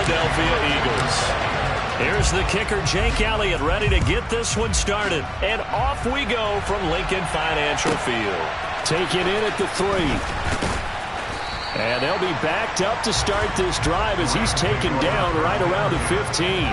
Philadelphia Eagles. Here's the kicker, Jake Elliott, ready to get this one started. And off we go from Lincoln Financial Field. Taken in at the 3. And they'll be backed up to start this drive as he's taken down right around the 15.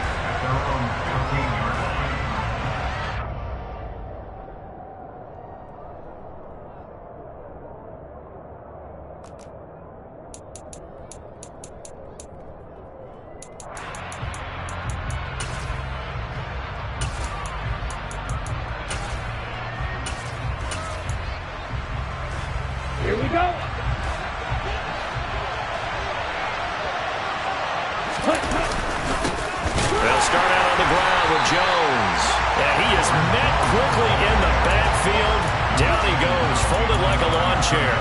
Here we go. They'll start out on the ground with Jones. And he is met quickly in the backfield. Down he goes, folded like a lawn chair.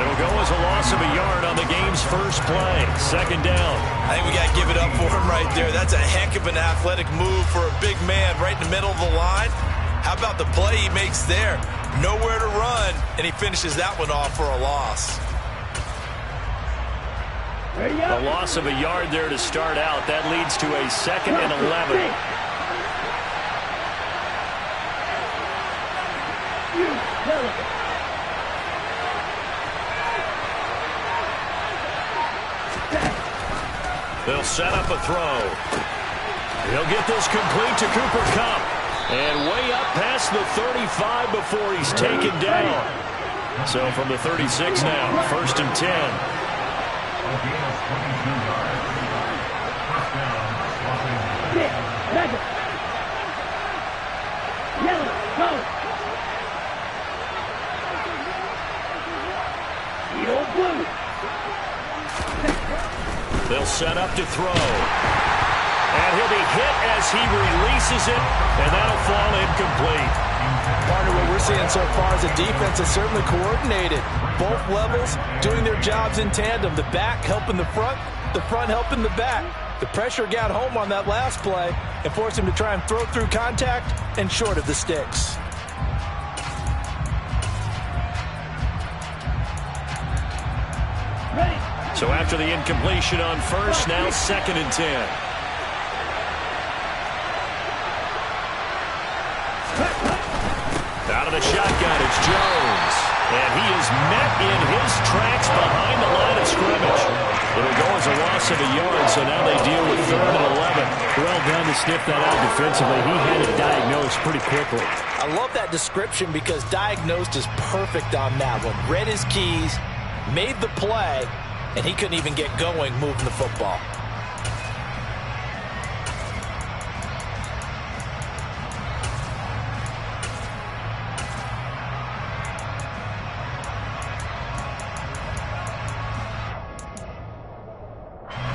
It'll go as a loss of a yard on the game's first play. Second down. I think we got to give it up for him right there. That's a heck of an athletic move for a big man right in the middle of the line. How about the play he makes there? Nowhere to run, and he finishes that one off for a loss. A loss of a yard there to start out. That leads to a 2nd and 11. They'll set up a throw. He'll get this complete to Cooper Kupp. And way up past the 35 before he's taken down. So from the 36 now, 1st and 10. They'll set up to throw. And he'll be hit as he releases it, and that'll fall incomplete. Partner, what we're seeing so far is the defense is certainly coordinated. Both levels doing their jobs in tandem. The back helping the front helping the back. The pressure got home on that last play and forced him to try and throw through contact and short of the sticks. So after the incompletion on first, now 2nd and 10. Out of the shotgun, it's Jones. And he is met in his tracks behind the line of scrimmage. It'll go as a loss of a yard, so now they deal with 3rd and 11. Well done to sniff that out defensively. He had it diagnosed pretty quickly. I love that description because diagnosed is perfect on that one. Read his keys, made the play, and he couldn't even get going moving the football.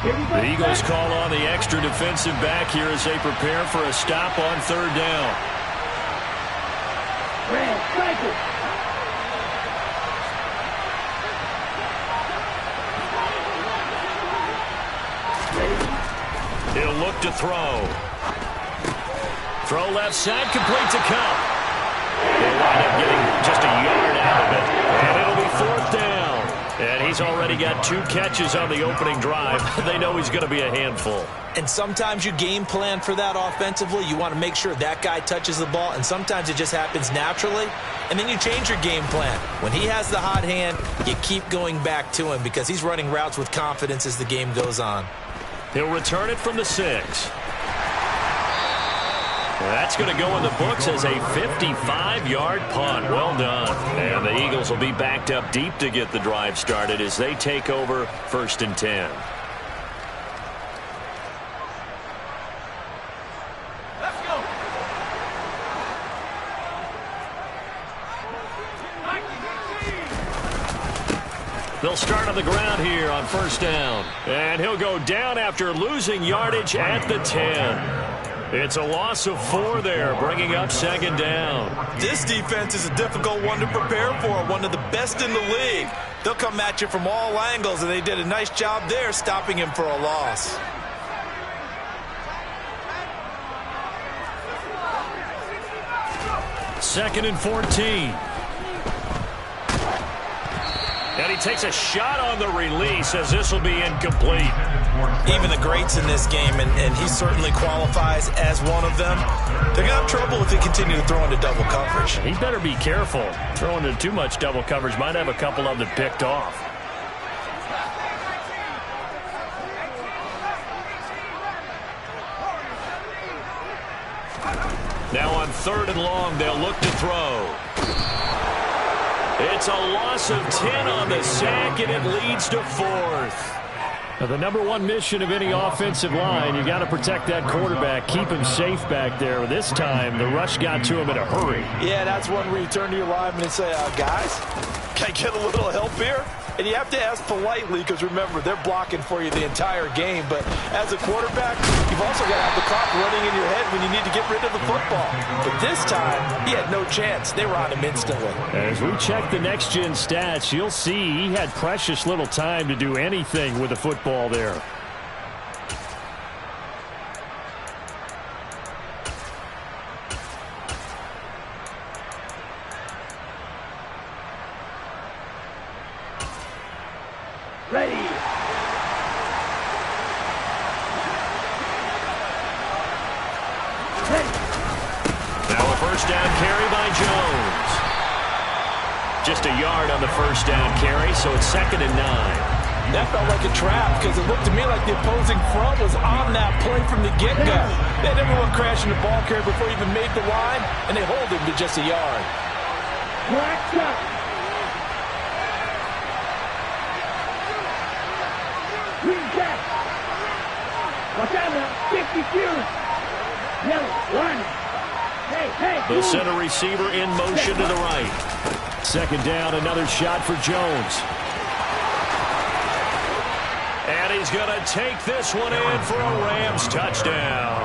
The Eagles call on the extra defensive back here as they prepare for a stop on 3rd down. He'll look to throw. Throw left side, complete to Kupp. He'll wind up getting just a yard out of it. And it'll be 4th down. And he's already got 2 catches on the opening drive. They know he's going to be a handful. And sometimes you game plan for that offensively. You want to make sure that guy touches the ball, and sometimes it just happens naturally. And then you change your game plan. When he has the hot hand, you keep going back to him because he's running routes with confidence as the game goes on. He'll return it from the 6. That's going to go in the books as a 55-yard punt. Well done. And the Eagles will be backed up deep to get the drive started as they take over 1st and 10. Let's go. They'll start on the ground here on 1st down. And he'll go down after losing yardage at the 10. It's a loss of 4 there, bringing up 2nd down. This defense is a difficult one to prepare for, one of the best in the league. They'll come at you from all angles, and they did a nice job there stopping him for a loss. Second and 14. And he takes a shot on the release as this will be incomplete. Even the greats in this game, and he certainly qualifies as one of them, they're going to have trouble if they continue to throw into double coverage. He better be careful. Throwing into too much double coverage might have a couple of them picked off. Now on 3rd and long, they'll look to throw. It's a loss of 10 on the sack, and it leads to 4th. Now, the number one mission of any offensive line, you got to protect that quarterback, keep him safe back there. This time, the rush got to him in a hurry. Yeah, that's one where you turn to your lineman and say, guys, can I get a little help here? And you have to ask politely because, remember, they're blocking for you the entire game. But as a quarterback, you've also got to have the clock running in your head when you need to get rid of the football. But this time, he had no chance. They were on him instantly. As we check the next-gen stats, you'll see he had precious little time to do anything with the football there. Ready. Now a first down carry by Jones. Just a yard on the first down carry, so it's 2nd and 9. That felt like a trap because it looked to me like the opposing front was on that play from the get-go. They had everyone crashing the ball carrier before he even made the line, and they hold him to just a yard. Black up. Green jack. Watch out now. 52. Yellow. 1. Hey. The center receiver in motion to the right. 2nd down, another shot for Jones. And he's going to take this one in for a Rams touchdown.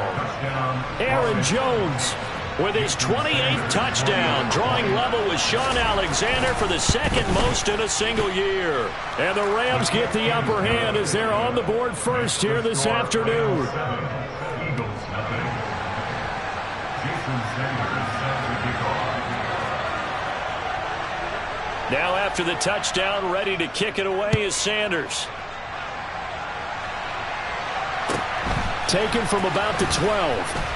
Aaron Jones with his 28th touchdown, drawing level with Sean Alexander for the 2nd most in a single year. And the Rams get the upper hand as they're on the board first here this afternoon. Now after the touchdown, ready to kick it away is Sanders. Taken from about the 12.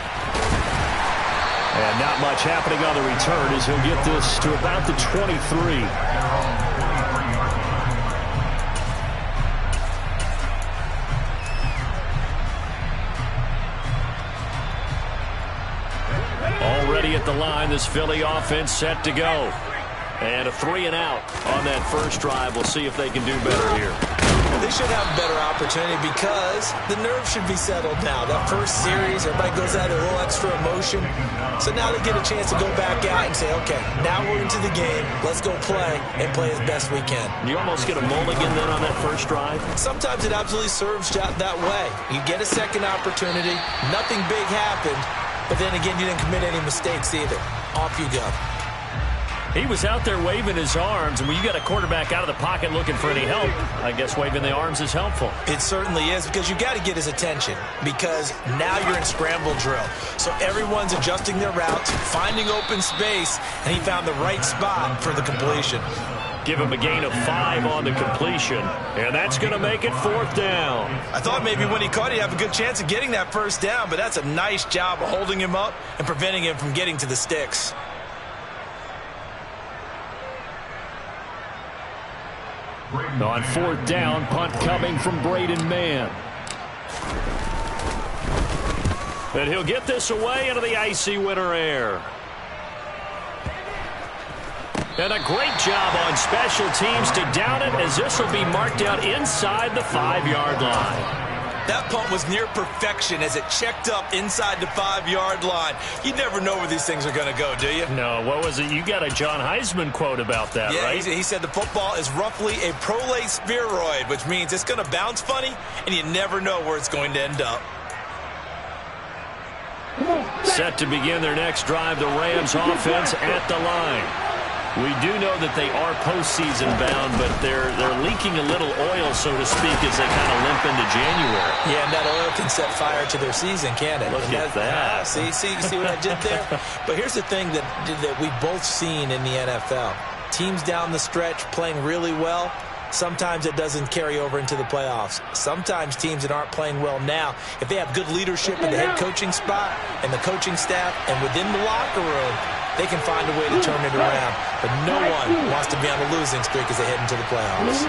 And not much happening on the return as he'll get this to about the 23. Already at the line, this Philly offense set to go. And a 3 and out on that first drive. We'll see if they can do better here. They should have a better opportunity because the nerves should be settled now. That first series, everybody goes out a little extra emotion. So now they get a chance to go back out and say, okay, now we're into the game. Let's go play and play as best we can. You almost get a mulligan then on that first drive? Sometimes it absolutely serves that way. You get a second opportunity. Nothing big happened. But then again, you didn't commit any mistakes either. Off you go. He was out there waving his arms, and when you got a quarterback out of the pocket looking for any help, I guess waving the arms is helpful. It certainly is, because you got to get his attention, because now you're in scramble drill. So everyone's adjusting their routes, finding open space, and he found the right spot for the completion. Give him a gain of 5 on the completion, and that's going to make it 4th down. I thought maybe when he caught it, he'd have a good chance of getting that first down, but that's a nice job of holding him up and preventing him from getting to the sticks. On 4th down, punt coming from Braden Mann. And he'll get this away into the icy winter air. And a great job on special teams to down it, as this will be marked out inside the 5-yard line. That punt was near perfection as it checked up inside the 5-yard line. You never know where these things are going to go, do you? No, what was it? You got a John Heisman quote about that, right? Yeah, he said the football is roughly a prolate spheroid, which means it's going to bounce funny, and you never know where it's going to end up. Set to begin their next drive, the Rams offense at the line. We do know that they are postseason bound, but they're leaking a little oil, so to speak, as they kind of limp into January. Yeah, and that oil can set fire to their season, can't it? Look at that. See what I did there? But here's the thing that we've both seen in the NFL. Teams down the stretch playing really well. sometimes it doesn't carry over into the playoffs. Sometimes teams that aren't playing well now, if they have good leadership in the head coaching spot and the coaching staff and within the locker room, they can find a way to turn it around. But no one wants to be on a losing streak as they head into the playoffs.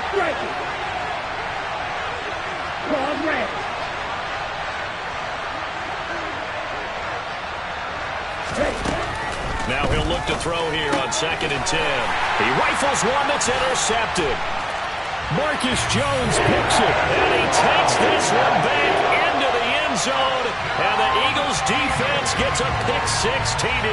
Now he'll look to throw here on 2nd and 10. He rifles one that's intercepted. Marcus Jones picks it. And he takes this one back into the end zone. And the Eagles defense gets a pick-6 TD.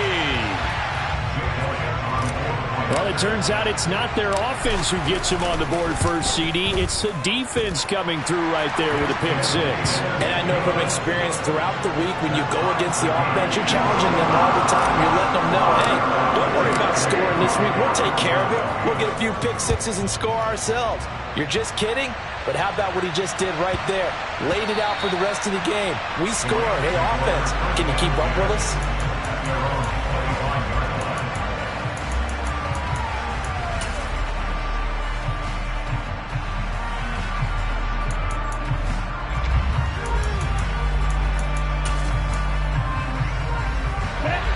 Well, it turns out it's not their offense who gets him on the board first, CD. It's the defense coming through right there with a pick-6. And I know from experience throughout the week, when you go against the offense, you're challenging them all the time. You're letting them know, hey, don't worry about scoring this week. We'll take care of it. We'll get a few pick-6s and score ourselves. You're just kidding? But how about what he just did right there? Laid it out for the rest of the game. We scored. Hey, offense, can you keep up with us?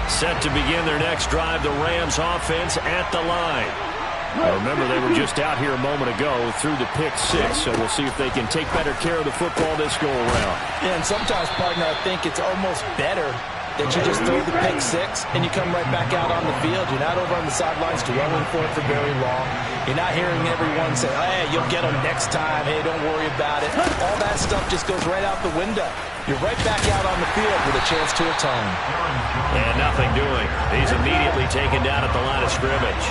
Set to begin their next drive, the Rams offense at the line. Now remember, they were just out here a moment ago through the pick-6, so we'll see if they can take better care of the football this go-around. Yeah, and sometimes, partner, I think it's almost better that you just throw the pick-6 and you come right back out on the field. You're not over on the sidelines dwelling for it for very long. You're not hearing everyone say, hey, you'll get them next time. Hey, don't worry about it. All that stuff just goes right out the window. You're right back out on the field with a chance to atone. And nothing doing. He's immediately taken down at the line of scrimmage.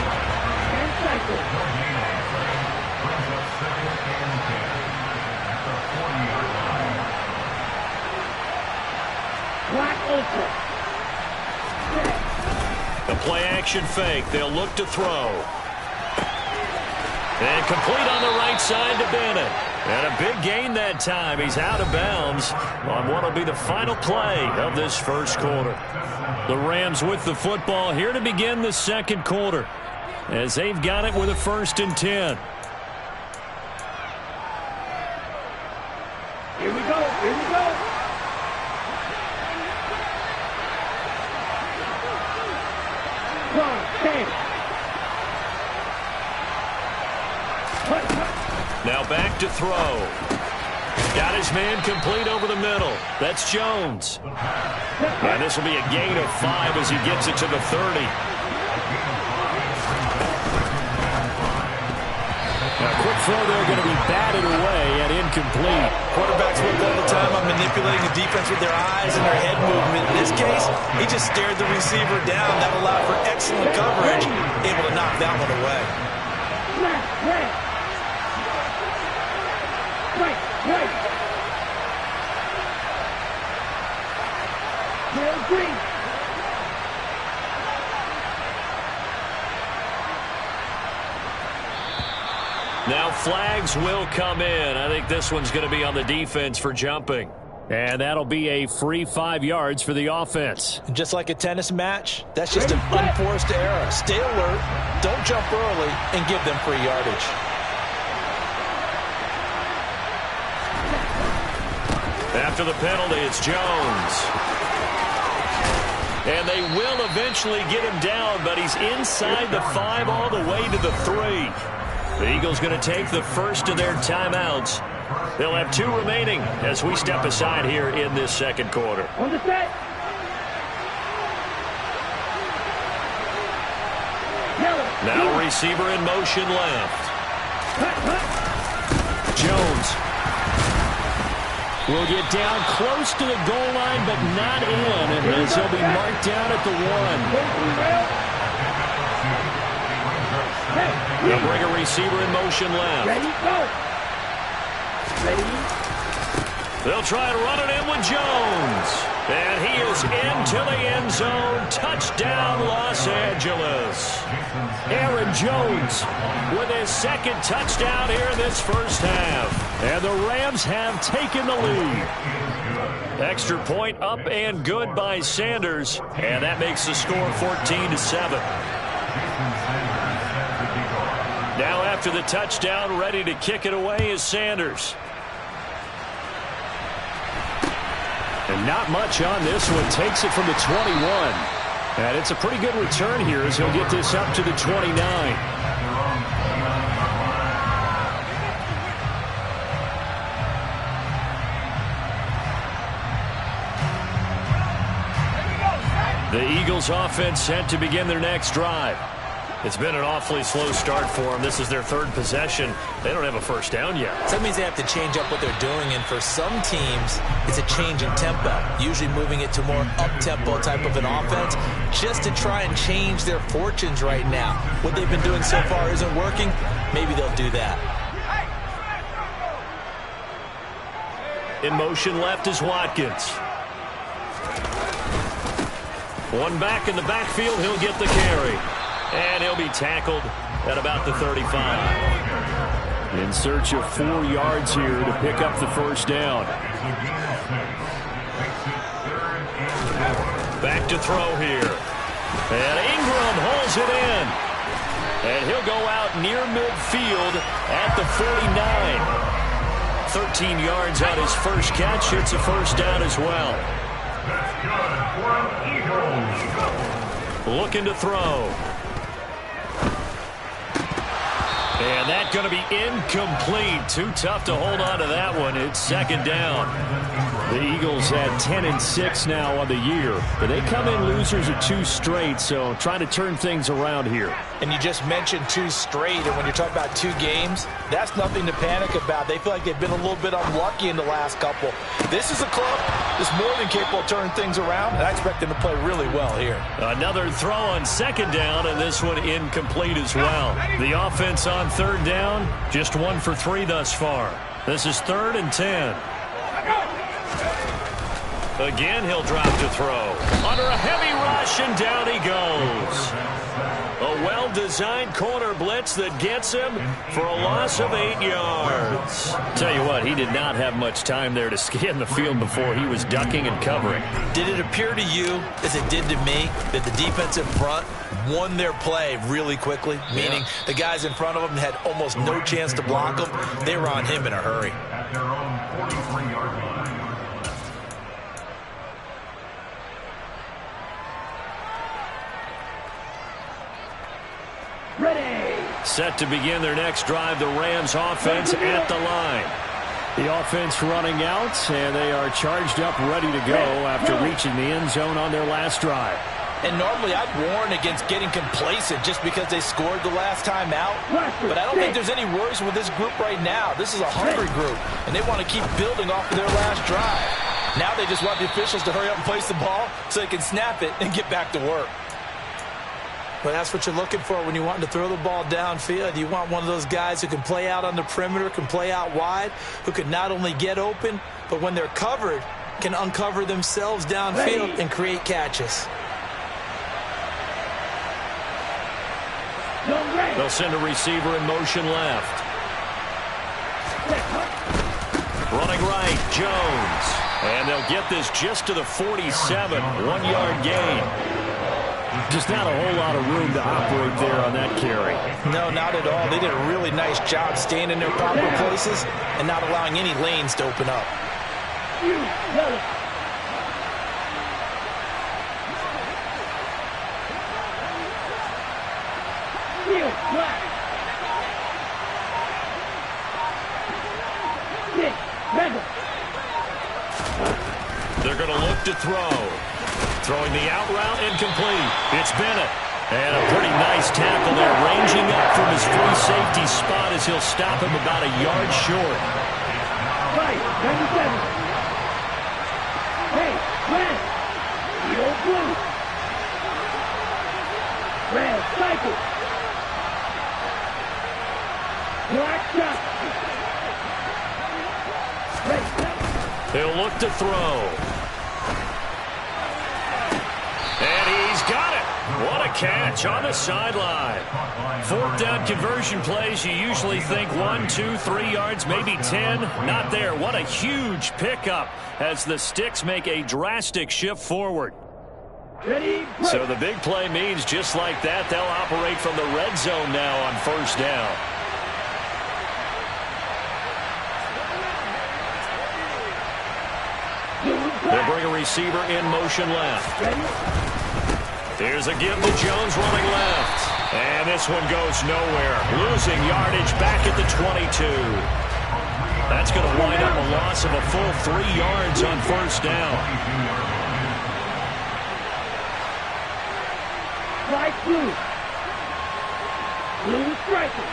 The play-action fake. They'll look to throw. And complete on the right side to Bennett. And a big gain that time. He's out of bounds on what will be the final play of this first quarter. The Rams with the football here to begin the second quarter, as they've got it with a 1st and 10. Here we go. Here we go. Now back to throw. Got his man complete over the middle. That's Jones. And this will be a gain of 5 as he gets it to the 30. A quick throw there, going to be batted away and incomplete. Quarterbacks work all the time on manipulating the defense with their eyes and their head movement. In this case, he just stared the receiver down. That allowed for excellent coverage, able to knock that one away. Now flags will come in. I think this one's going to be on the defense for jumping. And that'll be a free 5 yards for the offense. Just like a tennis match, that's just an unforced error. Stay alert, don't jump early, and give them free yardage. After the penalty, it's Jones. And they will eventually get him down, but he's inside the 5 all the way to the 3. The Eagles going to take the first of their timeouts. They'll have 2 remaining as we step aside here in this second quarter. On the set. Now receiver in motion left. Jones will get down close to the goal line, but not in. And as he'll be marked down at the 1. They'll bring a receiver in motion left. Ready, go. Ready. They'll try to run it in with Jones. And he is into the end zone. Touchdown, Los Angeles. Aaron Jones with his 2nd touchdown here in this first half. And the Rams have taken the lead. Extra point up and good by Sanders. And that makes the score 14-7. Now after the touchdown. Ready to kick it away is Sanders. And not much on this one. Takes it from the 21. And it's a pretty good return here as he'll get this up to the 29. The Eagles offense set to begin their next drive. It's been an awfully slow start for them. This is their third possession. They don't have a first down yet. So that means they have to change up what they're doing, and for some teams, it's a change in tempo, usually moving it to more up-tempo type of an offense just to try and change their fortunes right now. What they've been doing so far isn't working. Maybe they'll do that. In motion left is Watkins. One back in the backfield, he'll get the carry. And he'll be tackled at about the 35. In search of 4 yards here to pick up the first down. Back to throw here. And Ingram holds it in. And he'll go out near midfield at the 49. 13 yards on his first catch. It's a first down as well. Looking to throw. And that's going to be incomplete. Too tough to hold on to that one. It's second down. The Eagles at 10-6 now on the year. But they come in losers of 2 straight, so trying to turn things around here. And you just mentioned 2 straight, and when you're talking about 2 games, that's nothing to panic about. They feel like they've been a little bit unlucky in the last couple. This is a club that's more than capable of turning things around, and I expect them to play really well here. Another throw on second down, and this one incomplete as well. The offense on third down, just 1 for 3 thus far. This is 3rd and 10. Again, he'll drop to throw. Under a heavy rush, and down he goes. A well-designed corner blitz that gets him for a loss of 8 yards. Tell you what, he did not have much time there to scan the field before he was ducking and covering. Did it appear to you, as it did to me, that the defensive front won their play really quickly? Meaning the guys in front of him had almost no chance to block him. They were on him in a hurry. At their own 43-yard line. Ready. Set to begin their next drive, the Rams offense at the line. The offense running out, and they are charged up, ready to go after reaching the end zone on their last drive. And normally I'd warn against getting complacent just because they scored the last time out. But I don't think there's any worries with this group right now. This is a hungry group, and they want to keep building off of their last drive. Now they just want the officials to hurry up and place the ball so they can snap it and get back to work. But that's what you're looking for when you want to throw the ball downfield. You want one of those guys who can play out on the perimeter, can play out wide, who can not only get open, but when they're covered, can uncover themselves downfield and create catches. They'll send a receiver in motion left. Running right, Jones. And they'll get this just to the 47, 1-yard gain. Just not a whole lot of room to operate there on that carry. No, not at all. They did a really nice job staying in their proper places and not allowing any lanes to open up. They're going to look to throw. Throwing the out route, incomplete. It's Bennett. And a pretty nice tackle there, ranging up from his free safety spot as he'll stop him about a yard short. Right, 97. Hey, red. Yellow blue. Red, cycle. Black shot. Red, He'll look to throw. And he's got it. What a catch on the sideline. 4th down conversion plays, you usually think 1, 2, 3 yards, maybe 10. Not there. What a huge pickup as the Sticks make a drastic shift forward. ready, break. So the big play means just like that, they'll operate from the red zone now on 1st down. They'll bring a receiver in motion left. Here's a give to Jones running left. And this one goes nowhere. Losing yardage back at the 22. That's going to wind up a loss of a full 3 yards on first down. Strike blue. Blue striker.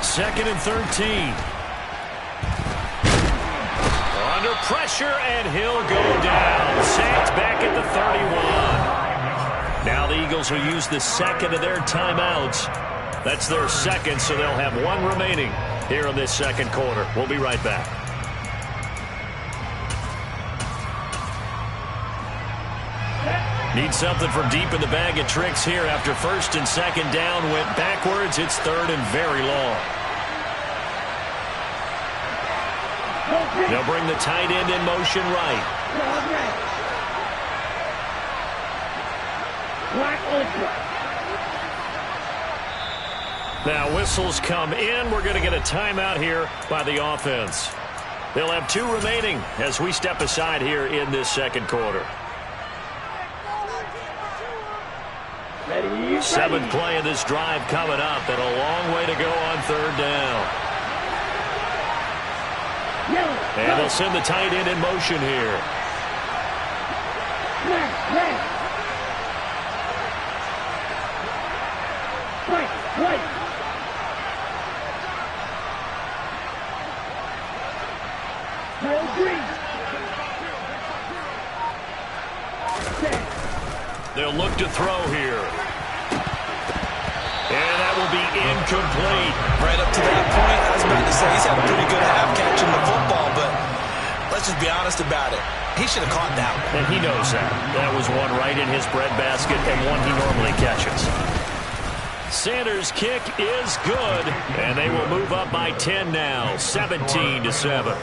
2nd and 13. Under pressure, and he'll go down. Sacked back at the 31. Now the Eagles will use the second of their timeouts. That's their second, so they'll have 1 remaining here in this second quarter. We'll be right back. Need something from deep in the bag of tricks here after 1st and 2nd down. Went backwards. It's 3rd and very long. They'll bring the tight end in motion right. Now whistles come in. We're going to get a timeout here by the offense. They'll have 2 remaining as we step aside here in this second quarter. 7th play of this drive coming up, and a long way to go on 3rd down. And they'll send the tight end in motion here. They'll look to throw here. And that will be incomplete. Right up to that point, I was about to say he's had a pretty good half catching the football, but let's just be honest about it. He should have caught that one. And he knows that. That was one right in his breadbasket and one he normally catches. Sanders' kick is good, and they will move up by 10 now, 17-7.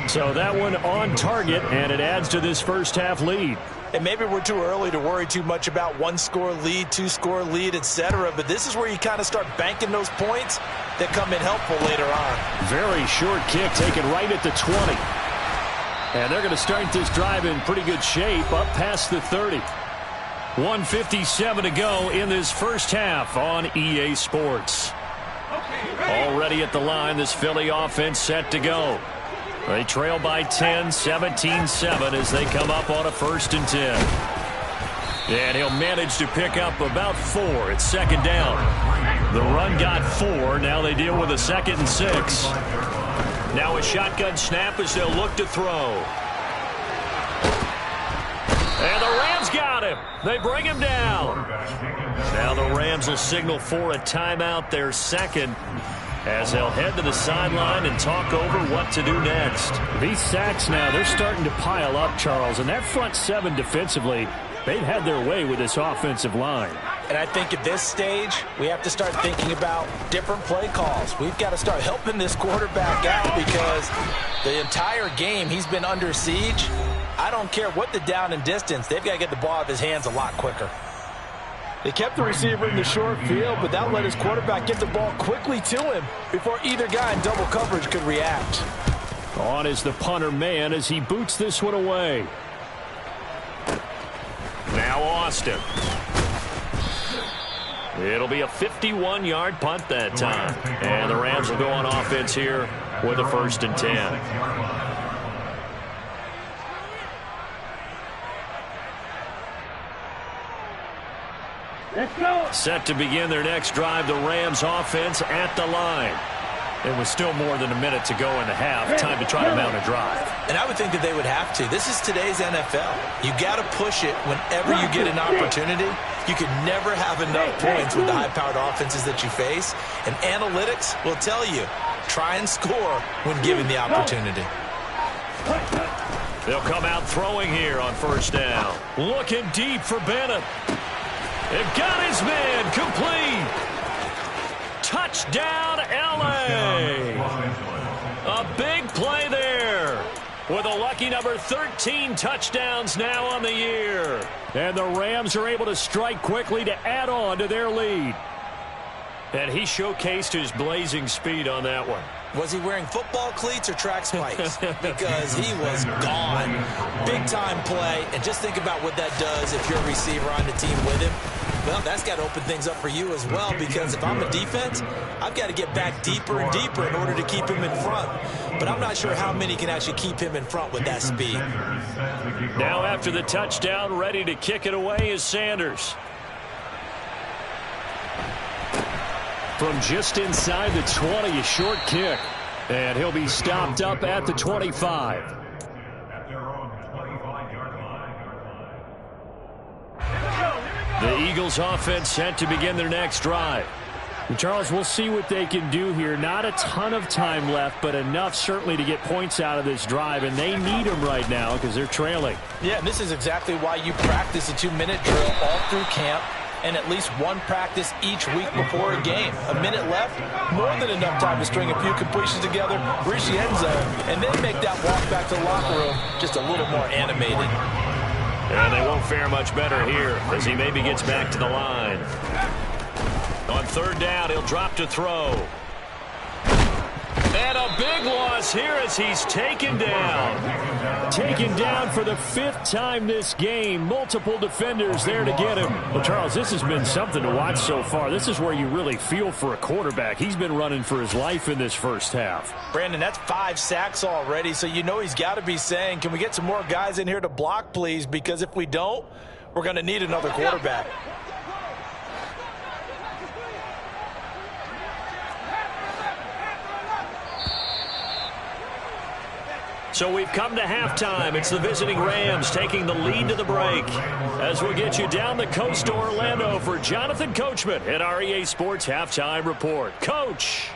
So that one on target, and it adds to this first half lead. And maybe we're too early to worry too much about 1-score lead, 2-score lead, etc. But this is where you kind of start banking those points that come in helpful later on. Very short kick taken right at the 20. And they're going to start this drive in pretty good shape up past the 30. 1:57 to go in this first half on EA Sports. Already at the line, this Philly offense set to go. They trail by 10, 17-7 as they come up on a 1st and 10. And he'll manage to pick up about 4 at 2nd down. The run got 4. Now they deal with a 2nd and 6. Now a shotgun snap as they'll look to throw. And the Rams got him. They bring him down. Now the Rams will signal for a timeout, their second, as they'll head to the sideline and talk over what to do next. These sacks now, they're starting to pile up, Charles, and that front 7 defensively, they've had their way with this offensive line. And I think at this stage, we have to start thinking about different play calls. We've got to start helping this quarterback out because the entire game he's been under siege. I don't care what the down and distance, they've got to get the ball out of his hands a lot quicker. They kept the receiver in the short field, but that let his quarterback get the ball quickly to him before either guy in double coverage could react. On is the punter man as he boots this one away. Now Austin. It'll be a 51-yard punt that time. And the Rams will go on offense here with a 1st and 10. Let's go. Set to begin their next drive, the Rams offense at the line. It was still more than a minute to go in the half. Time to try to mount a drive. And I would think that they would have to. This is today's NFL. You got to push it whenever you get an opportunity. You can never have enough points with the high-powered offenses that you face. And analytics will tell you, try and score when given the opportunity. They'll come out throwing here on 1st down. Looking deep for Bennett. It got his man complete. Touchdown, L.A. A big play there with a lucky number 13 touchdowns now on the year. And the Rams are able to strike quickly to add on to their lead. And he showcased his blazing speed on that one. Was he wearing football cleats or track spikes? Because he was gone. Big-time play, and just think about what that does if you're a receiver on the team with him. Well, that's got to open things up for you as well, because if I'm a defense, I've got to get back deeper and deeper in order to keep him in front. But I'm not sure how many can actually keep him in front with that speed. Now after the touchdown, ready to kick it away is Sanders. From just inside the 20, a short kick. And he'll be stopped up at the 25. The Eagles offense set to begin their next drive. And Charles, we'll see what they can do here. Not a ton of time left, but enough certainly to get points out of this drive. And they need them right now because they're trailing. Yeah, and this is exactly why you practice a 2-minute drill all through camp, and at least one practice each week before a game. A minute left, more than enough time to string a few completions together, reach the end zone, and then make that walk back to the locker room just a little more animated. And they won't fare much better here as he maybe gets back to the line. On third down, he'll drop to throw. And a big loss here as he's taken down. Taken down for the 5th time this game. Multiple defenders there to get him. Well, Charles, this has been something to watch so far. This is where you really feel for a quarterback. He's been running for his life in this first half. Brandon, that's 5 sacks already, so you know he's got to be saying, can we get some more guys in here to block, please? Because if we don't, we're going to need another quarterback. So we've come to halftime. It's the visiting Rams taking the lead to the break. As we'll get you down the coast to Orlando for Jonathan Coachman at our EA Sports Halftime Report. Coach.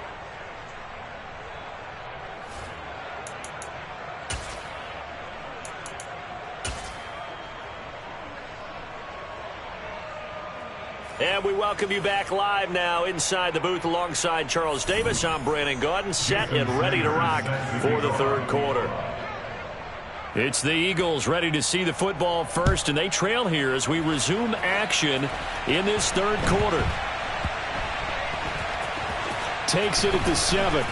And we welcome you back live now inside the booth alongside Charles Davis. I'm Brandon Gaudin, set and ready to rock for the third quarter. It's the Eagles ready to see the football first, and they trail here as we resume action in this third quarter. Takes it at the 7.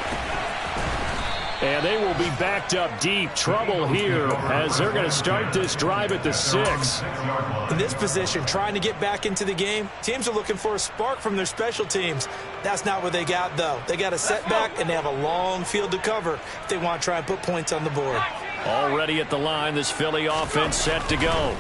And they will be backed up deep. Trouble here as they're going to start this drive at the 6. In this position, trying to get back into the game, teams are looking for a spark from their special teams. That's not what they got, though. They got a setback, and they have a long field to cover if they want to try and put points on the board. Already at the line, this Philly offense set to go.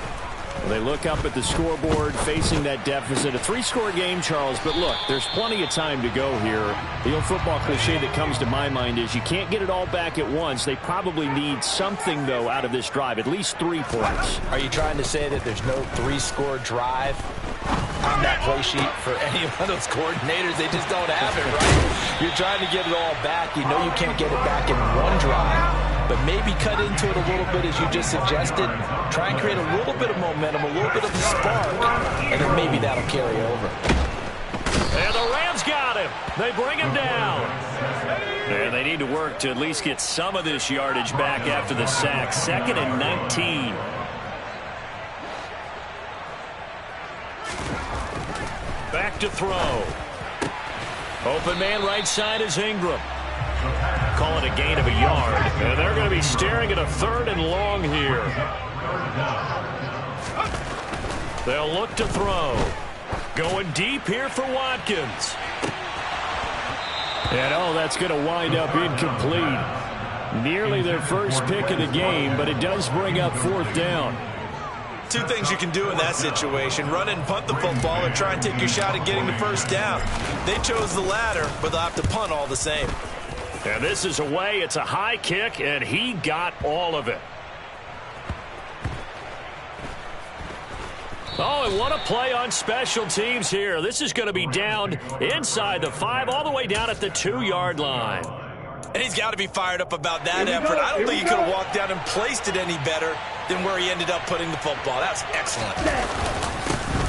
They look up at the scoreboard facing that deficit. A 3-score game, Charles, but look, there's plenty of time to go here. The old football cliche that comes to my mind is you can't get it all back at once. They probably need something, though, out of this drive, at least 3 points. Are you trying to say that there's no 3-score drive on that play sheet for any one of those coordinators? They just don't have it, right? You're trying to get it all back. You know you can't get it back in one drive. But maybe cut into it a little bit, as you just suggested. Try and create a little bit of momentum, a little bit of a spark, and then maybe that'll carry over. And the Rams got him. They bring him down. And they need to work to at least get some of this yardage back after the sack. 2nd and 19. Back to throw. Open man right side is Ingram. Call it a gain of a yard. And they're going to be staring at a 3rd and long here. They'll look to throw. Going deep here for Watkins. And oh, that's going to wind up incomplete. Nearly their first pick of the game, but it does bring up 4th down. 2 things you can do in that situation: run and punt the football, or try and take your shot at getting the first down. They chose the latter, but they'll have to punt all the same. And this is away. It's a high kick, and he got all of it. Oh, and what a play on special teams here. This is going to be down inside the 5, all the way down at the 2-yard line. And he's got to be fired up about that effort. I don't think he could have walked down and placed it any better than where he ended up putting the football. That's excellent.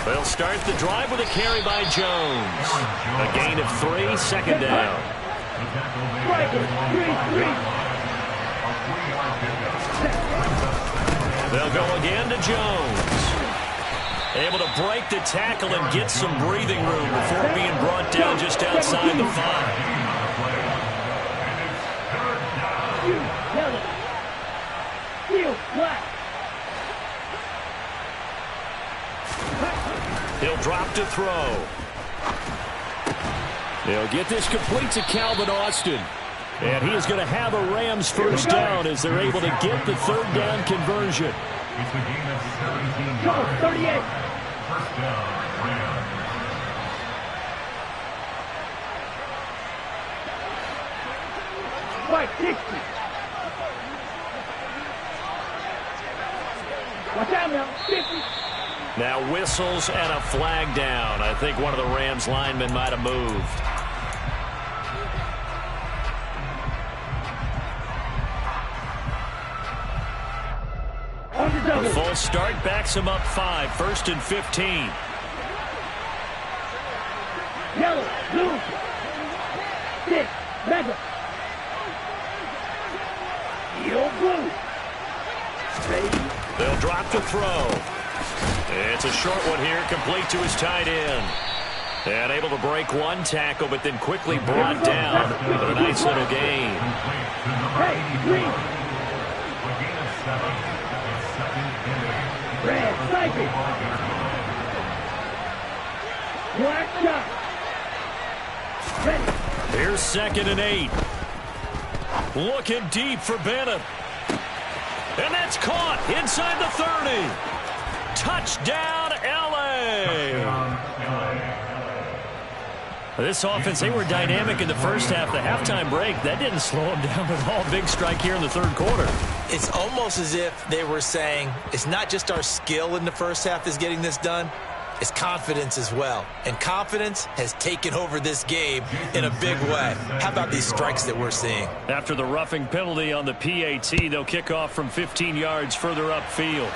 They'll start the drive with a carry by Jones. A gain of 3, 2nd down. They'll go again to Jones. Able to break the tackle and get some breathing room before being brought down just outside the 5. you, yellow. Field, black. He'll drop to throw. They'll get this complete to Calvin Austin. And he is going to have a Rams first down as they're able to get the third down conversion. It's the game at 17 Go, 38. First down, Rams. Right, 60. Watch out now, 50. Now whistles and a flag down. I think one of the Rams linemen might have moved. A full start backs him up 5. First and 15. Yellow, blue. 6, mega. Yo, blue. Ready. They'll drop to throw. It's a short one here, complete to his tight end. And able to break one tackle, but then quickly brought down. But a nice little gain. Hey, green. Red, sniper. Black shot. Ready. Here's 2nd and 8. Looking deep for Bennett. And that's caught inside the 30. Touchdown, L.A. This offense, they were dynamic in the first half. The halftime break, that didn't slow them down at all. Big strike here in the third quarter. It's almost as if they were saying, it's not just our skill in the first half that's getting this done, it's confidence as well. And confidence has taken over this game in a big way. How about these strikes that we're seeing? After the roughing penalty on the PAT, they'll kick off from 15 yards further upfield.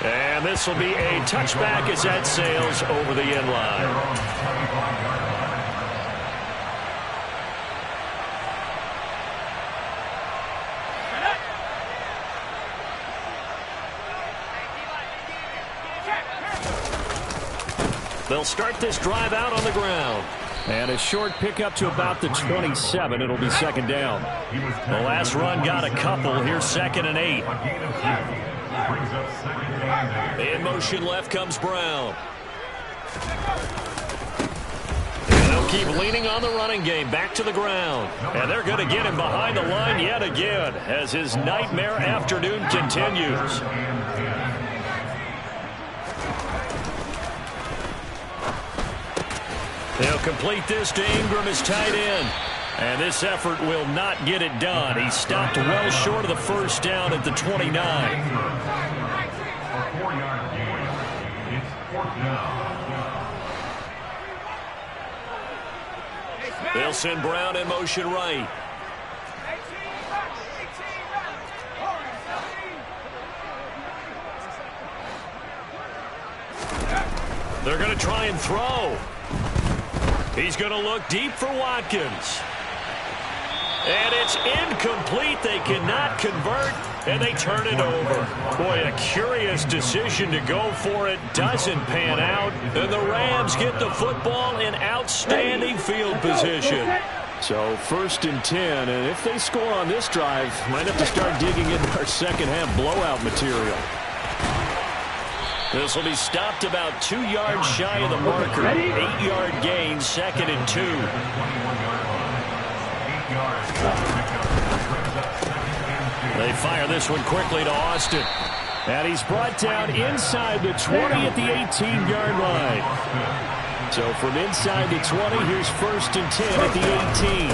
And this will be a touchback as that sails over the end line. They'll start this drive out on the ground. And a short pickup to about the 27. It'll be 2nd down. The last run got a couple. Here's 2nd and 8. In motion left comes Brown. And they'll keep leaning on the running game. Back to the ground. And they're going to get him behind the line yet again as his nightmare afternoon continues. They'll complete this to Ingram as tight end. And this effort will not get it done. He stopped well short of the first down at the 29. They'll send Brown in motion right. They're going to try and throw. He's going to look deep for Watkins. And it's incomplete. They cannot convert, and they turn it over. Boy, a curious decision to go for it. Doesn't pan out. And the Rams get the football in outstanding field position. So 1st and 10, and if they score on this drive, might have to start digging into our second half blowout material. This will be stopped about 2 yards shy of the marker. 8-yard gain, 2nd and 2. They fire this one quickly to Austin. And he's brought down inside the 20 at the 18-yard line. So from inside the 20, here's 1st and 10 at the 18.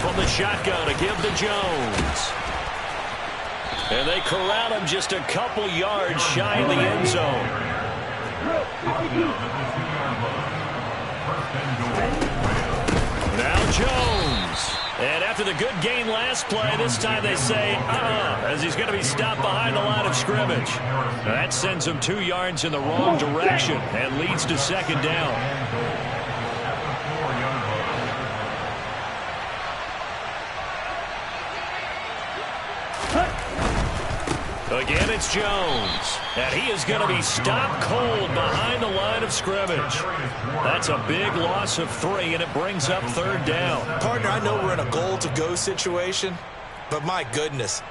From the shotgun to give to Jones. And they corral him just a couple yards shy of the end zone. Now Jones. And after the good gain last play, this time they say, as he's going to be stopped behind the line of scrimmage. That sends him 2 yards in the wrong direction and leads to 2nd down. Again, it's Jones. And he is going to be stopped cold behind the line of scrimmage. That's a big loss of 3, and it brings up 3rd down. Partner, I know we're in a goal-to-go situation, but my goodness,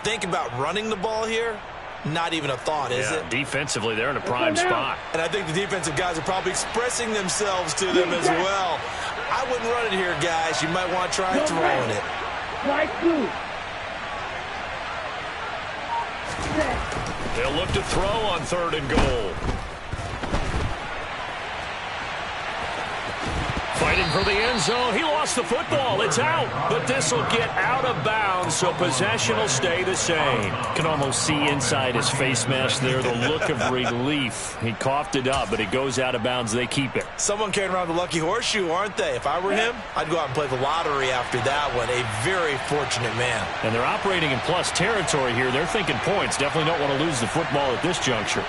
think about running the ball here. Not even a thought, is it? Defensively, they're in a prime spot. And I think the defensive guys are probably expressing themselves to them as well. I wouldn't run it here, guys. You might want to try throwing it. Right through. They'll look to throw on 3rd and goal. Fighting for the end zone. He lost the football. It's out. But this will get out of bounds, so possession will stay the same. Can almost see inside his face mask there the look of relief. He coughed it up, but it goes out of bounds. They keep it. Someone carrying around the lucky horseshoe, aren't they? If I were him, I'd go out and play the lottery after that one. A very fortunate man. And they're operating in plus territory here. They're thinking points. Definitely don't want to lose the football at this juncture.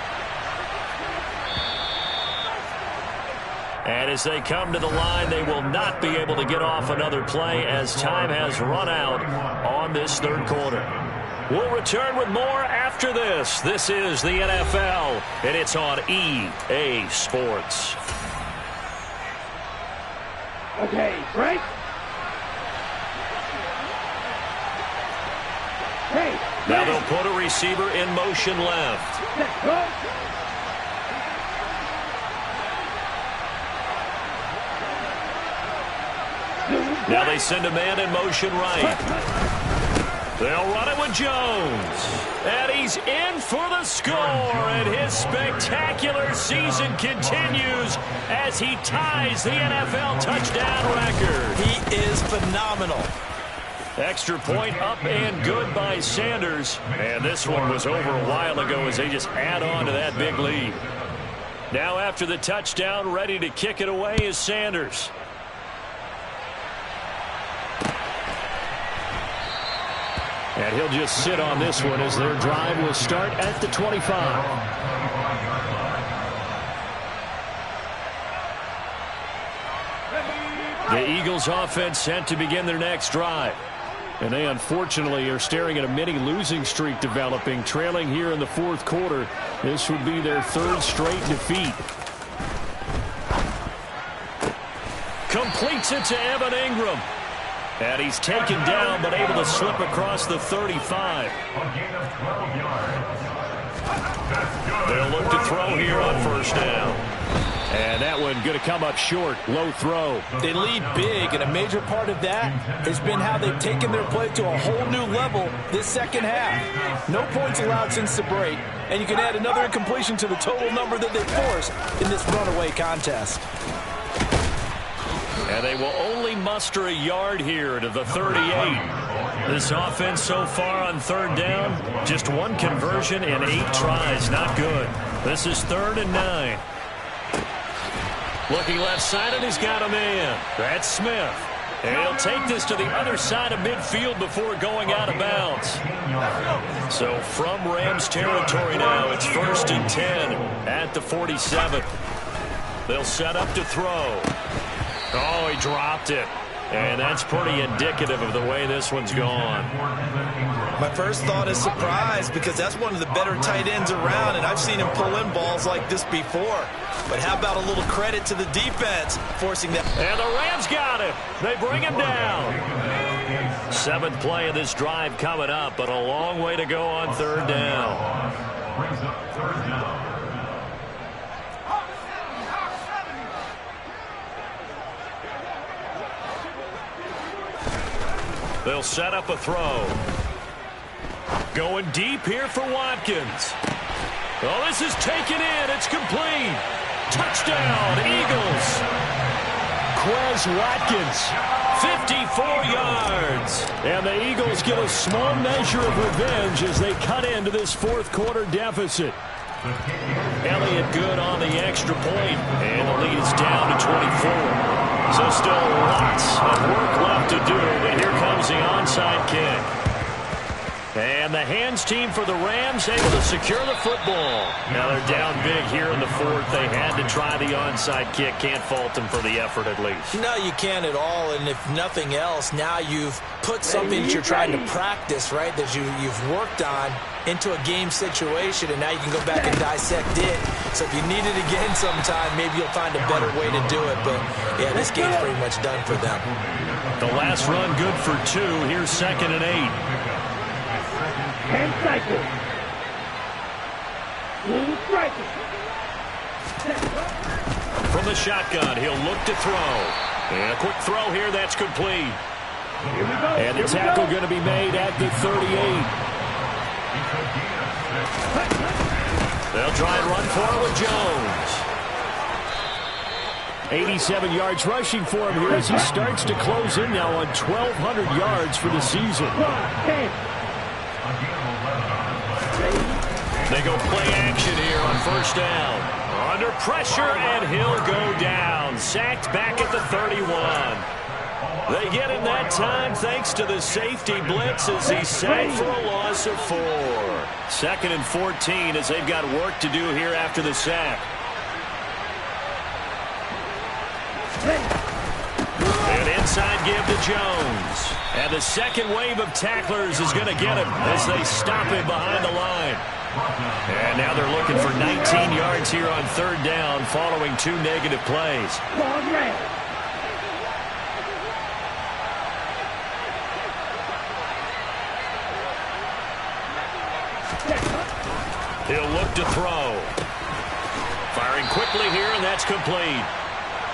And as they come to the line, they will not be able to get off another play as time has run out on this 3rd quarter. We'll return with more after this. This is the NFL, and it's on EA Sports. Okay, break. Hey. Now they'll put a receiver in motion left. Let's go. Now they send a man in motion right. They'll run it with Jones. And he's in for the score. And his spectacular season continues as he ties the NFL touchdown record. He is phenomenal. Extra point up and good by Sanders. And this one was over a while ago as they just add on to that big lead. Now after the touchdown, ready to kick it away is Sanders. And he'll just sit on this one as their drive will start at the 25. The Eagles offense set to begin their next drive. And they unfortunately are staring at a mini losing streak developing, trailing here in the 4th quarter. This would be their 3rd straight defeat. Completes it to Evan Ingram. And he's taken down, but able to slip across the 35. They'll look to throw here on 1st down. And that one going to come up short. Low throw. They lead big, and a major part of that has been how they've taken their play to a whole new level this 2nd half. No points allowed since the break, and you can add another incompletion to the total number that they forced in this runaway contest. And they will only muster a yard here to the 38. This offense so far on 3rd down, just 1 conversion in 8 tries. Not good. This is 3rd and 9. Looking left side, and he's got a man. That's Smith. And he'll take this to the other side of midfield before going out of bounds. So from Rams territory now, it's 1st and 10 at the 47. They'll set up to throw. Oh, he dropped it. And that's pretty indicative of the way this one's gone. My first thought is surprise because that's one of the better tight ends around, and I've seen him pull in balls like this before. But how about a little credit to the defense forcing that? And the Rams got him. They bring him down. 7th play of this drive coming up, but a long way to go on 3rd down. Brings up 3rd down. They'll set up a throw. Going deep here for Watkins. Oh, this is taken in. It's complete. Touchdown, Eagles. Quez Watkins, 54 yards. And the Eagles get a small measure of revenge as they cut into this 4th quarter deficit. Elliott good on the extra point, and the lead is down to 24. So still lots of work left to do, but here comes the onside kick. And the hands team for the Rams able to secure the football. Now they're down big here in the fourth. They had to try the onside kick. Can't fault them for the effort at least. No, you can't at all. And if nothing else, now you've put something that you're trying to practice, right, that you've worked on into a game situation, and now you can go back and dissect it. So if you need it again sometime, maybe you'll find a better way to do it. But, yeah, this game's pretty much done for them. The last run good for 2. Here's 2nd and 8. Hand cycle. Blue striker. From the shotgun, he'll look to throw. And a quick throw here, that's complete. Here we go. And the tackle going to be made at the 38. They'll try and run for it with Jones. 87 yards rushing for him here as he starts to close in now on 1,200 yards for the season. They go play action here on first down. Under pressure, and he'll go down. Sacked back at the 31. They get him that time thanks to the safety blitz as he's sacked for a loss of 4. 2nd and 14 as they've got work to do here after the sack. An inside give to Jones. And the second wave of tacklers is going to get him as they stop him behind the line. And now they're looking for 19 yards here on 3rd down following 2 negative plays. He'll look to throw. Firing quickly here, and that's complete.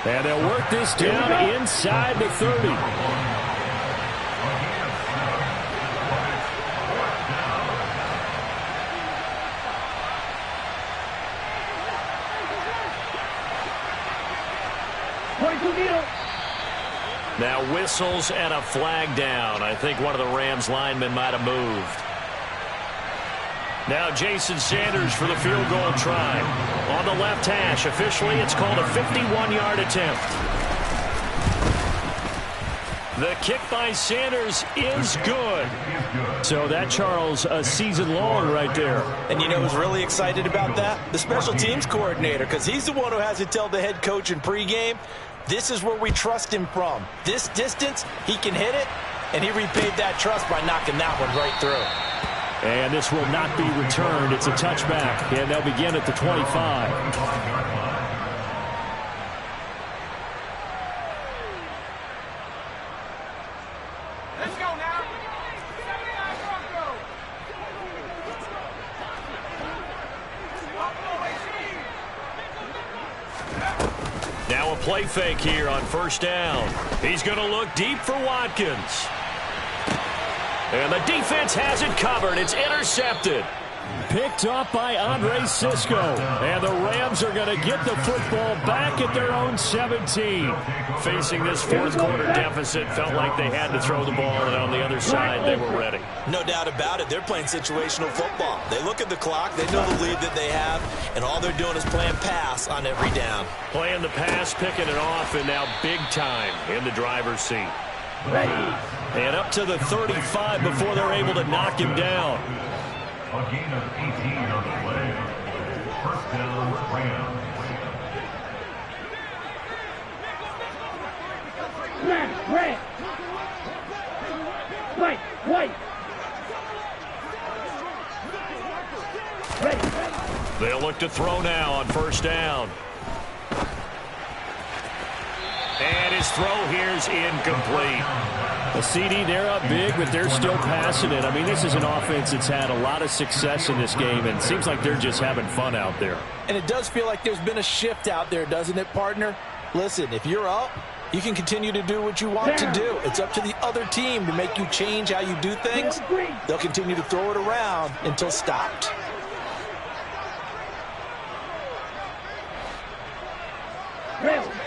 And they'll work this down inside the 30. Now whistles and a flag down. I think one of the Rams linemen might have moved. Now Jason Sanders for the field goal try. On the left hash, officially it's called a 51-yard attempt. The kick by Sanders is good. So that, Charles, a season long right there. And you know who's really excited about that? The special teams coordinator, because he's the one who has to tell the head coach in pregame, this is where we trust him from. This distance, he can hit it, and he repaid that trust by knocking that one right through. And this will not be returned. It's a touchback, and they'll begin at the 25. Let's go now. Now a play fake here on first down. He's going to look deep for Watkins. And the defense has it covered. It's intercepted. Picked off by Andre Cisco. And the Rams are going to get the football back at their own 17. Facing this fourth quarter deficit, felt like they had to throw the ball, and on the other side, they were ready. No doubt about it. They're playing situational football. They look at the clock. They know the lead that they have, and all they're doing is playing pass on every down. Playing the pass, picking it off, and now big time in the driver's seat. And up to the 35 before they're able to knock him down. A gain of 18 on the play. First down, Rams. Red. White. Ready. They'll look to throw now on first down. And his throw here's incomplete. A CD, they're up big, but they're still passing it. I mean, this is an offense that's had a lot of success in this game, and it seems like they're just having fun out there. And it does feel like there's been a shift out there, doesn't it, partner? Listen, if you're up, you can continue to do what you want to do. It's up to the other team to make you change how you do things. They'll continue to throw it around until stopped.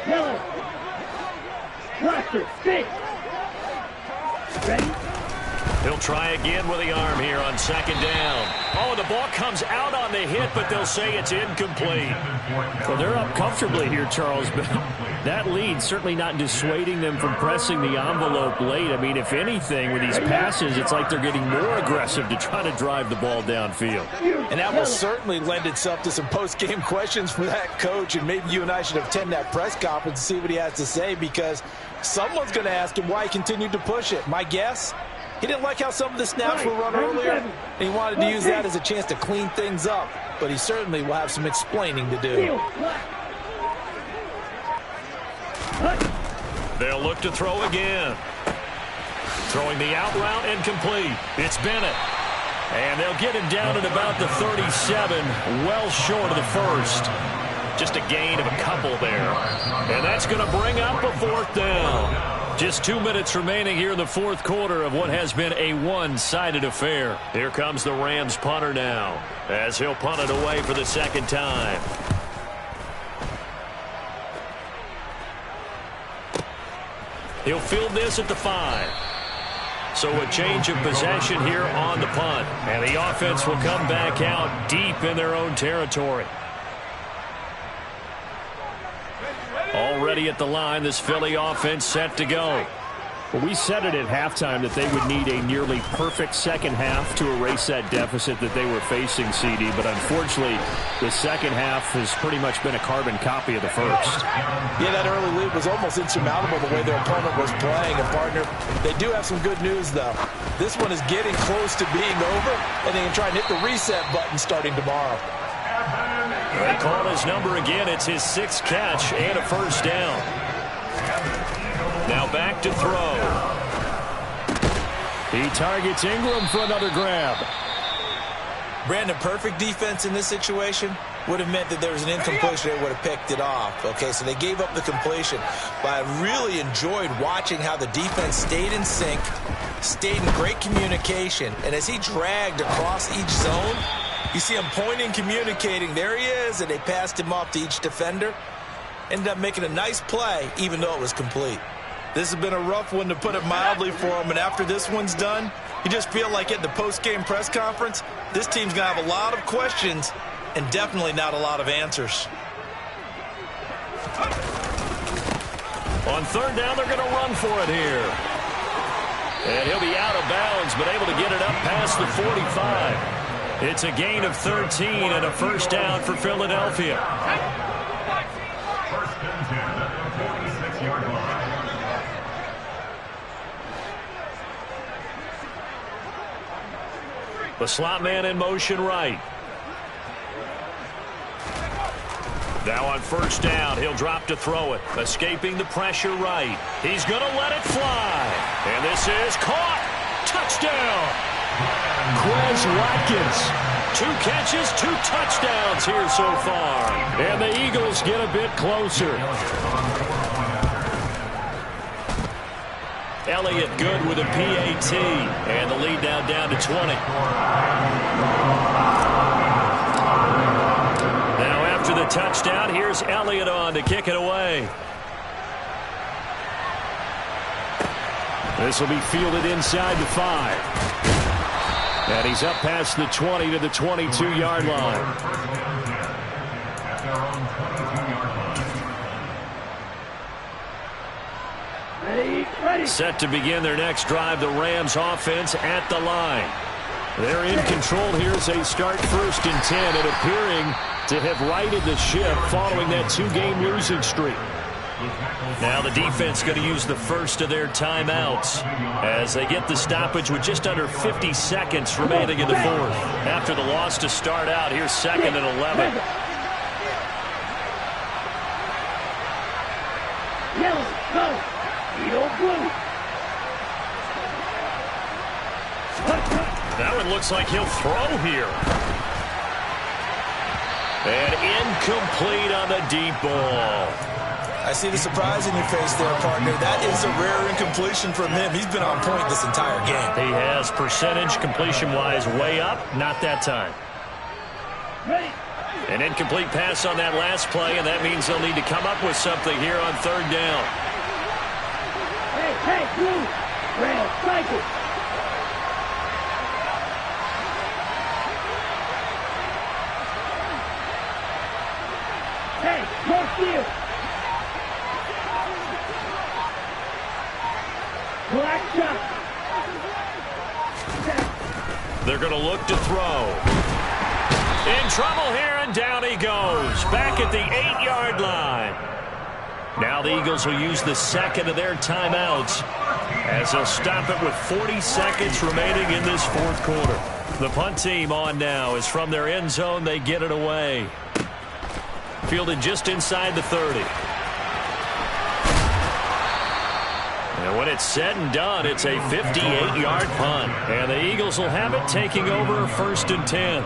Yellow. Cluster, stick. Ready? He'll try again with the arm here on second down. Oh, the ball comes out on the hit, but they'll say it's incomplete. Well, they're up comfortably here, Charles, but that lead certainly not dissuading them from pressing the envelope late. I mean, if anything, with these passes, it's like they're getting more aggressive to try to drive the ball downfield. And that will certainly lend itself to some post-game questions for that coach, and maybe you and I should attend that press conference and see what he has to say, because someone's going to ask him why he continued to push it. My guess? He didn't like how some of the snaps were run earlier, and he wanted to use that as a chance to clean things up. But he certainly will have some explaining to do. They'll look to throw again. Throwing the out route and complete. It's Bennett. And they'll get him down at about the 37, well short of the first. Just a gain of a couple there. And that's going to bring up a fourth down. Just 2 minutes remaining here in the fourth quarter of what has been a one-sided affair. Here comes the Rams punter now, as he'll punt it away for the second time. He'll field this at the 5. So a change of possession here on the punt. And the offense will come back out deep in their own territory. Already at the line, this Philly offense set to go. Well, we said it at halftime that they would need a nearly perfect second half to erase that deficit that they were facing, CD. But unfortunately, the second half has pretty much been a carbon copy of the first. Yeah, that early lead was almost insurmountable the way their opponent was playing. And, partner, they do have some good news, though. This one is getting close to being over, and they can try and hit the reset button starting tomorrow. They call his number again. It's his 6th catch and a first down. Now back to throw. He targets Ingram for another grab. Brandon, perfect defense in this situation would have meant that there was an incompletion. They would have picked it off. Okay, so they gave up the completion. But I really enjoyed watching how the defense stayed in sync, stayed in great communication. And as he dragged across each zone, you see him pointing, communicating. There he is, and they passed him off to each defender. Ended up making a nice play, even though it was complete. This has been a rough one, to put it mildly, for him. And after this one's done, you just feel like at the post-game press conference, this team's going to have a lot of questions and definitely not a lot of answers. On third down, they're going to run for it here. And he'll be out of bounds, but able to get it up past the 45. It's a gain of 13 and a first down for Philadelphia. First and 10 at the 46-yard line. The slot man in motion right. Now on first down, he'll drop to throw it. Escaping the pressure right. He's going to let it fly. And this is caught. Touchdown. Quez Watkins. 2 catches, 2 touchdowns here so far. And the Eagles get a bit closer. Elliott good with a PAT. And the lead now down to 20. Now after the touchdown, here's Elliott on to kick it away. This will be fielded inside the 5. And he's up past the 20 to the 22-yard line. Set to begin their next drive, the Rams offense at the line. They're in control here as they start first and 10, and appearing to have righted the ship following that 2-game losing streak. Now the defense going to use the first of their timeouts as they get the stoppage with just under 50 seconds remaining in the fourth. After the loss to start out, here's 2nd and 11. Yellow, go. Yellow, blue. That one looks like he'll throw here. And incomplete on the deep ball. I see the surprise in your face there, partner. That is a rare incompletion from him. He's been on point this entire game. He has percentage completion-wise way up. Not that time. An incomplete pass on that last play, and that means they'll need to come up with something here on third down. Hey, blue. Red, strike it. They're going to look to throw. In trouble here, and down he goes. Back at the 8-yard line. Now the Eagles will use the second of their timeouts as they'll stop it with 40 seconds remaining in this fourth quarter. The punt team on now is from their end zone. They get it away. Fielded just inside the 30. And when it's said and done, it's a 58-yard punt. And the Eagles will have it, taking over 1st and 10.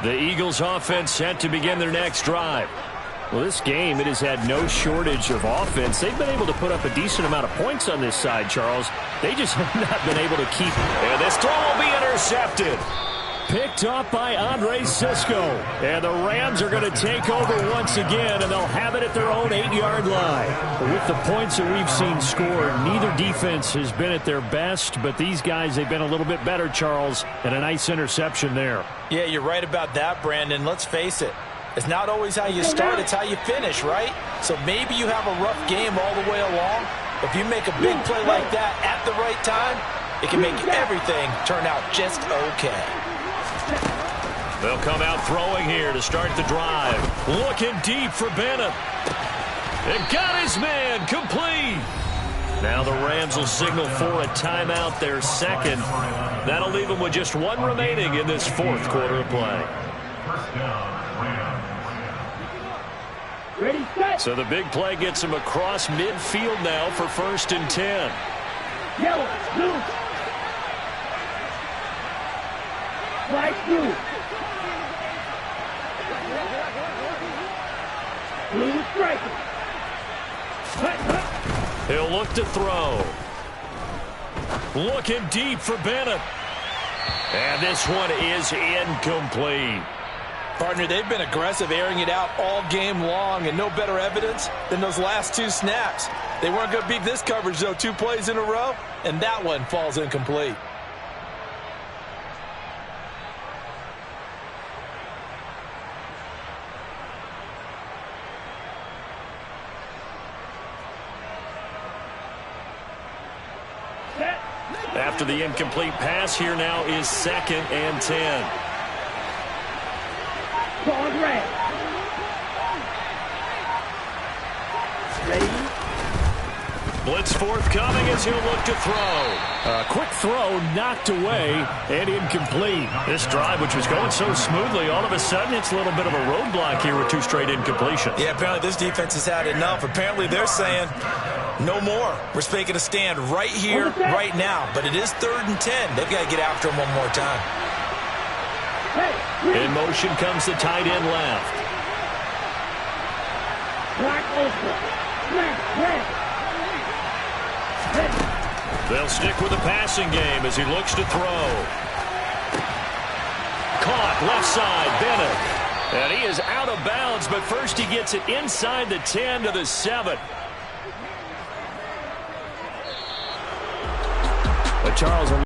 The Eagles offense set to begin their next drive. Well, this game, it has had no shortage of offense. They've been able to put up a decent amount of points on this side, Charles. They just have not been able to keep. And this throw will be intercepted. Picked off by Andre Cisco. And the Rams are going to take over once again, and they'll have it at their own 8-yard line. But with the points that we've seen scored, neither defense has been at their best, but these guys, they've been a little bit better, Charles, and a nice interception there. Yeah, you're right about that, Brandon. Let's face it. It's not always how you start, it's how you finish, right? So maybe you have a rough game all the way along. If you make a big play like that at the right time, it can make everything turn out just okay. They'll come out throwing here to start the drive. Looking deep for Bennett. And got his man complete. Now the Rams will signal for a timeout, their second. That'll leave them with just one remaining in this fourth quarter of play. Ready, set. So the big play gets him across midfield now for 1st and 10. Yellow, blue. White, blue. Blue striker. He'll look to throw. Looking deep for Bennett. And this one is incomplete. Partner, they've been aggressive, airing it out all game long, and no better evidence than those last 2 snaps. They weren't going to beat this coverage, though, 2 plays in a row, and that one falls incomplete. After the incomplete pass, here now is 2nd and 10. Ball red. Ready? Blitz forthcoming as he'll look to throw. A quick throw knocked away and incomplete. This drive, which was going so smoothly, all of a sudden it's a little bit of a roadblock here with 2 straight incompletions. Yeah, apparently this defense has had enough. Apparently they're saying no more. We're making a stand right here, right now. But it is 3rd and 10. They've got to get after him one more time. In motion comes the tight end left. Black open. Left, red. They'll stick with the passing game as he looks to throw. Caught left side, Bennett. And he is out of bounds, but first he gets it inside the 10 to the 7. Charles.